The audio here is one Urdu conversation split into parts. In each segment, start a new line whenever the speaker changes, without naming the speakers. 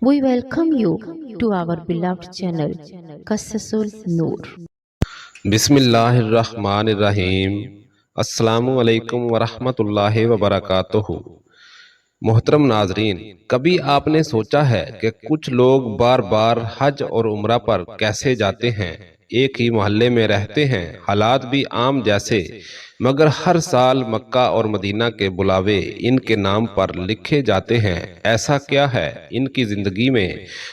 We welcome you to our beloved channel, Qasasul Noor.
بسم اللہ الرحمن الرحیم۔ السلام علیکم ورحمۃ اللہ وبرکاتہ۔ محترم ناظرین، کبھی آپ نے سوچا ہے کہ کچھ لوگ بار بار حج اور عمرہ پر کیسے جاتے ہیں؟ ایک ہی محلے میں رہتے ہیں، حالات بھی عام جیسے، مگر ہر سال مکہ اور مدینہ کے بلاوے ان کے نام پر لکھے جاتے ہیں۔ ایسا کیا ہے ان کی زندگی میں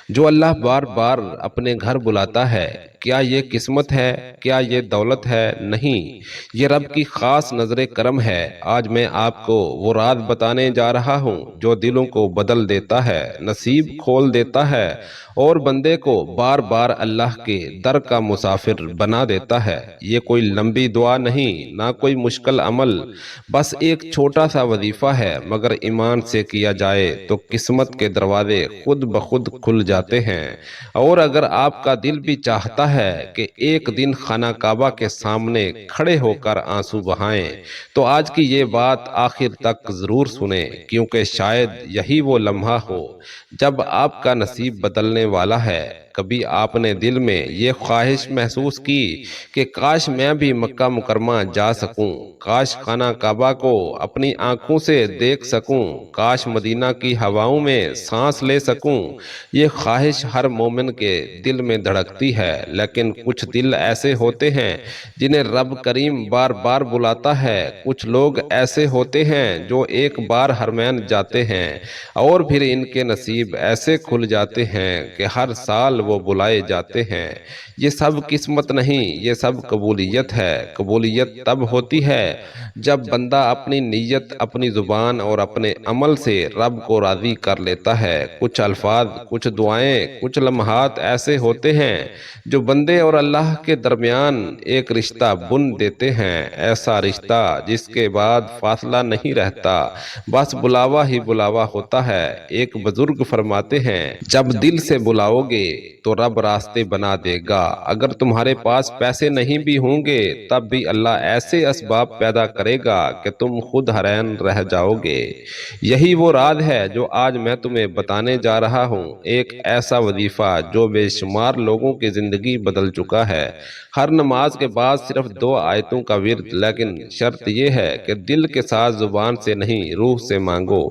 جو اللہ بار بار اپنے گھر بلاتا ہے؟ کیا یہ قسمت ہے؟ کیا یہ دولت ہے؟ نہیں، یہ رب کی خاص نظر کرم ہے۔ آج میں آپ کو وہ راز بتانے جا رہا ہوں جو دلوں کو بدل دیتا ہے، نصیب کھول دیتا ہے اور بندے کو بار بار اللہ کے در کا مسافر بنا دیتا ہے۔ یہ کوئی لمبی دعا نہیں، نہ کوئی مشکل عمل، بس ایک چھوٹا سا وظیفہ ہے، مگر ایمان سے کیا جائے تو قسمت کے دروازے خود بخود کھل جاتے ہیں۔ اور اگر آپ کا دل بھی چاہتا ہے کہ ایک دن خانہ کعبہ کے سامنے کھڑے ہو کر آنسو بہائیں، تو آج کی یہ بات آخر تک ضرور سنیں، کیونکہ شاید یہی وہ لمحہ ہو جب آپ کا نصیب بدلنے والا ہے۔ کبھی آپ نے دل میں یہ خواہش محسوس کی کہ کاش میں بھی مکہ مکرمہ جا سکوں، کاش خانہ کعبہ کو اپنی آنکھوں سے دیکھ سکوں، کاش مدینہ کی ہواؤں میں سانس لے سکوں؟ یہ خواہش ہر مومن کے دل میں دھڑکتی ہے، لیکن کچھ دل ایسے ہوتے ہیں جنہیں رب کریم بار بار بلاتا ہے۔ کچھ لوگ ایسے ہوتے ہیں جو ایک بار حرمین جاتے ہیں اور پھر ان کے نصیب ایسے کھل جاتے ہیں کہ ہر سال وہ بلائے جاتے ہیں۔ یہ سب قسمت نہیں، یہ سب قبولیت ہے۔ قبولیت تب ہوتی ہے جب بندہ اپنی نیت، اپنی زبان اور اپنے عمل سے رب کو راضی کر لیتا ہے۔ کچھ الفاظ، کچھ دعائیں، کچھ لمحات ایسے ہوتے ہیں جو بندے اور اللہ کے درمیان ایک رشتہ بن دیتے ہیں، ایسا رشتہ جس کے بعد فاصلہ نہیں رہتا، بس بلاوا ہی بلاوا ہوتا ہے۔ ایک بزرگ فرماتے ہیں، جب دل سے بلاؤ گے تو رب راستے بنا دے گا۔ اگر تمہارے پاس پیسے نہیں بھی ہوں گے تب بھی اللہ ایسے اسباب پیدا کرے گا کہ تم خود حیران رہ جاؤ گے۔ یہی وہ راز ہے جو آج میں تمہیں بتانے جا رہا ہوں، ایک ایسا وظیفہ جو بے شمار لوگوں کی زندگی بدل چکا ہے۔ ہر نماز کے بعد صرف 2 آیتوں کا ورد، لیکن شرط یہ ہے کہ دل کے ساتھ زبان سے نہیں، روح سے مانگو،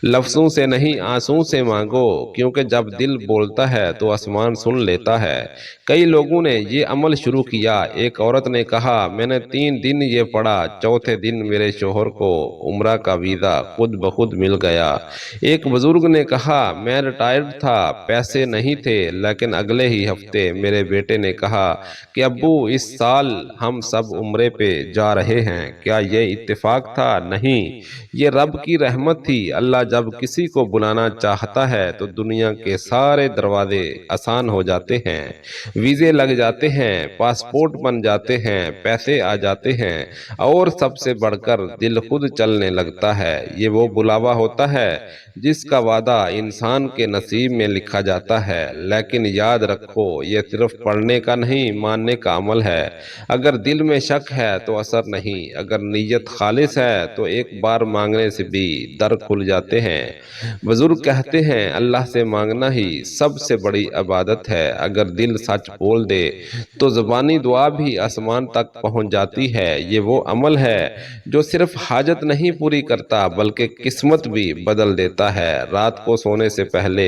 لفظوں سے نہیں، آنسوں سے مانگو، کیونکہ جب دل بولتا ہے تو آسمان سن لیتا ہے۔ کئی لوگوں نے یہ عمل شروع کیا۔ ایک عورت نے کہا، میں نے 3 دن یہ پڑھا، چوتھے دن میرے شوہر کو عمرہ کا ویزا خود بخود مل گیا۔ ایک بزرگ نے کہا، میں ریٹائرڈ تھا، پیسے نہیں تھے، لیکن اگلے ہی ہفتے میرے بیٹے نے کہا کہ ابو اس سال ہم سب عمرے پہ جا رہے ہیں۔ کیا یہ اتفاق تھا؟ نہیں، یہ رب کی رحمت تھی۔ اللہ جب کسی کو بلانا چاہتا ہے تو دنیا کے سارے دروازے آسان ہو جاتے ہیں، ویزے لگ جاتے ہیں، پاسپورٹ بن جاتے ہیں، پیسے آ جاتے ہیں، اور سب سے بڑھ کر دل خود چلنے لگتا ہے۔ یہ وہ بلاوا ہوتا ہے جس کا وعدہ انسان کے نصیب میں لکھا جاتا ہے، لیکن یاد رکھو یہ صرف پڑھنے کا نہیں، ماننے کا عمل ہے۔ اگر دل میں شک ہے تو اثر نہیں، اگر نیت خالص ہے تو ایک بار مانگنے سے بھی در کھل جاتے ہیں۔ بزرگ کہتے ہیں، اللہ سے مانگنا ہی سب سے بڑی عبادت ہے۔ اگر دل سچ بول دے تو زبانی دعا بھی آسمان تک پہنچ جاتی ہے۔ یہ وہ عمل ہے جو صرف حاجت نہیں پوری کرتا بلکہ قسمت بھی بدل دیتا ہے۔ رات کو سونے سے پہلے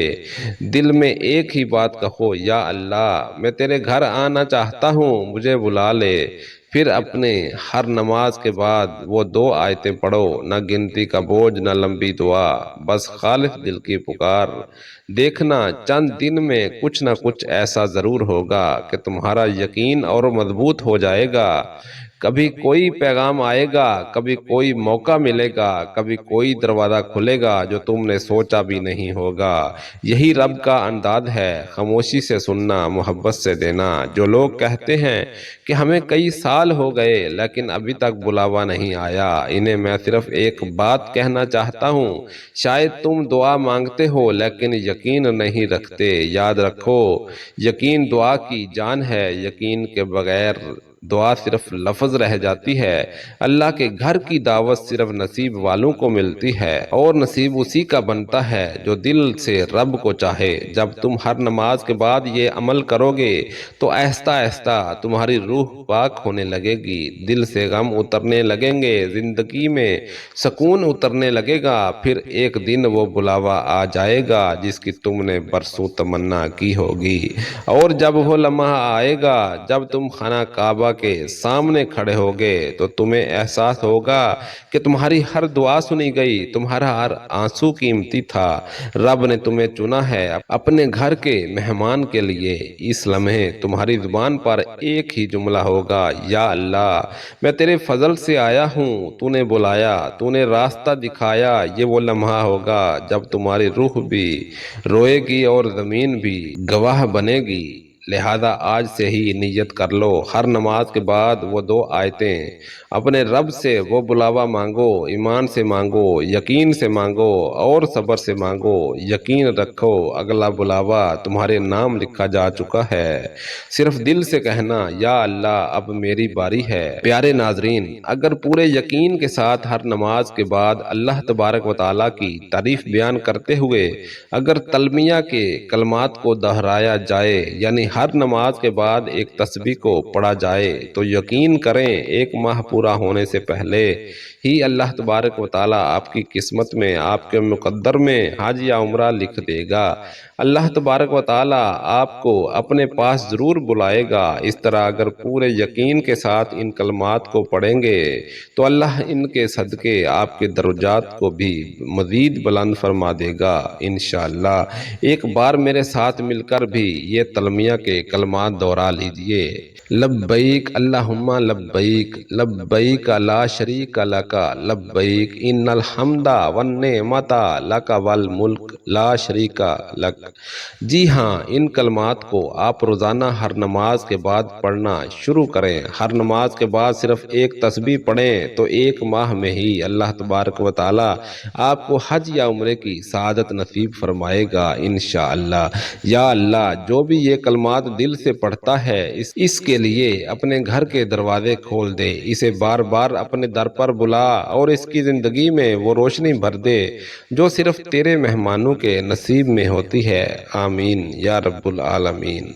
دل میں ایک ہی بات کہو، یا اللہ میں تیرے گھر آنا چاہتا ہوں، مجھے بلا لے۔ پھر اپنے ہر نماز کے بعد وہ 2 آیتیں پڑھو، نہ گنتی کا بوجھ، نہ لمبی دعا، بس خالص دل کی پکار۔ دیکھنا چند دن میں کچھ نہ کچھ ایسا ضرور ہوگا کہ تمہارا یقین اور مضبوط ہو جائے گا۔ کبھی کوئی پیغام آئے گا، کبھی کوئی موقع ملے گا، کبھی کوئی دروازہ کھلے گا جو تم نے سوچا بھی نہیں ہوگا۔ یہی رب کا انداز ہے، خاموشی سے سننا، محبت سے دینا۔ جو لوگ کہتے ہیں کہ ہمیں کئی سال ہو گئے لیکن ابھی تک بلاوا نہیں آیا، انہیں میں صرف ایک بات کہنا چاہتا ہوں، شاید تم دعا مانگتے ہو لیکن یقین نہیں رکھتے۔ یاد رکھو، یقین دعا کی جان ہے، یقین کے بغیر دعا صرف لفظ رہ جاتی ہے۔ اللہ کے گھر کی دعوت صرف نصیب والوں کو ملتی ہے، اور نصیب اسی کا بنتا ہے جو دل سے رب کو چاہے۔ جب تم ہر نماز کے بعد یہ عمل کرو گے تو آہستہ آہستہ تمہاری روح پاک ہونے لگے گی، دل سے غم اترنے لگیں گے، زندگی میں سکون اترنے لگے گا۔ پھر ایک دن وہ بلاوا آ جائے گا جس کی تم نے برسوں تمنا کی ہوگی، اور جب وہ لمحہ آئے گا جب تم خانہ کعبہ کے سامنے کھڑے ہوگے تو تمہیں احساس ہوگا کہ تمہاری ہر دعا سنی گئی، تمہارا ہر آنسو قیمتی تھا۔ رب نے تمہیں چنا ہے اپنے گھر کے مہمان کے لیے۔ اس لمحے تمہاری زبان پر ایک ہی جملہ ہوگا، یا اللہ میں تیرے فضل سے آیا ہوں، تو نے بلایا، تو نے راستہ دکھایا۔ یہ وہ لمحہ ہوگا جب تمہاری روح بھی روئے گی اور زمین بھی گواہ بنے گی۔ لہذا آج سے ہی نیت کر لو، ہر نماز کے بعد وہ دو آیتیں اپنے رب سے وہ بلاوا مانگو، ایمان سے مانگو، یقین سے مانگو اور صبر سے مانگو۔ یقین رکھو اگلا بلاوا تمہارے نام لکھا جا چکا ہے، صرف دل سے کہنا، یا اللہ اب میری باری ہے۔ پیارے ناظرین، اگر پورے یقین کے ساتھ ہر نماز کے بعد اللہ تبارک و تعالیٰ کی تعریف بیان کرتے ہوئے اگر تلمیہ کے کلمات کو دہرایا جائے، یعنی ہر نماز کے بعد ایک تسبیح کو پڑھا جائے، تو یقین کریں ایک ماہ پورا ہونے سے پہلے ہی اللہ تبارک و تعالیٰ آپ کی قسمت میں، آپ کے مقدر میں حج یا عمرہ لکھ دے گا۔ اللہ تبارک و تعالیٰ آپ کو اپنے پاس ضرور بلائے گا۔ اس طرح اگر پورے یقین کے ساتھ ان کلمات کو پڑھیں گے تو اللہ ان کے صدقے آپ کے درجات کو بھی مزید بلند فرما دے گا انشاءاللہ۔ ایک بار میرے ساتھ مل کر بھی یہ تلمیہ کے کلمات دہرا لیجئے۔ لبیک اللہم لبیک، لبیک لا شریک لک، لبیک ان الحمد والنعمت لک والملک لا شریک لک۔ جی ہاں، ان کلمات کو آپ روزانہ ہر نماز کے بعد پڑھنا شروع کریں۔ ہر نماز کے بعد صرف ایک تسبیح پڑھیں تو ایک ماہ میں ہی اللہ تبارک و تعالیٰ آپ کو حج یا عمرے کی سعادت نصیب فرمائے گا انشاءاللہ۔ یا اللہ جو بھی یہ کلمات دل سے پڑھتا ہے اس کے لیے اپنے گھر کے دروازے کھول دے، اسے بار بار اپنے در پر بلا اور اس کی زندگی میں وہ روشنی بھر دے جو صرف تیرے مہمانوں کے نصیب میں ہوتی ہے۔ آمین یا رب العالمین۔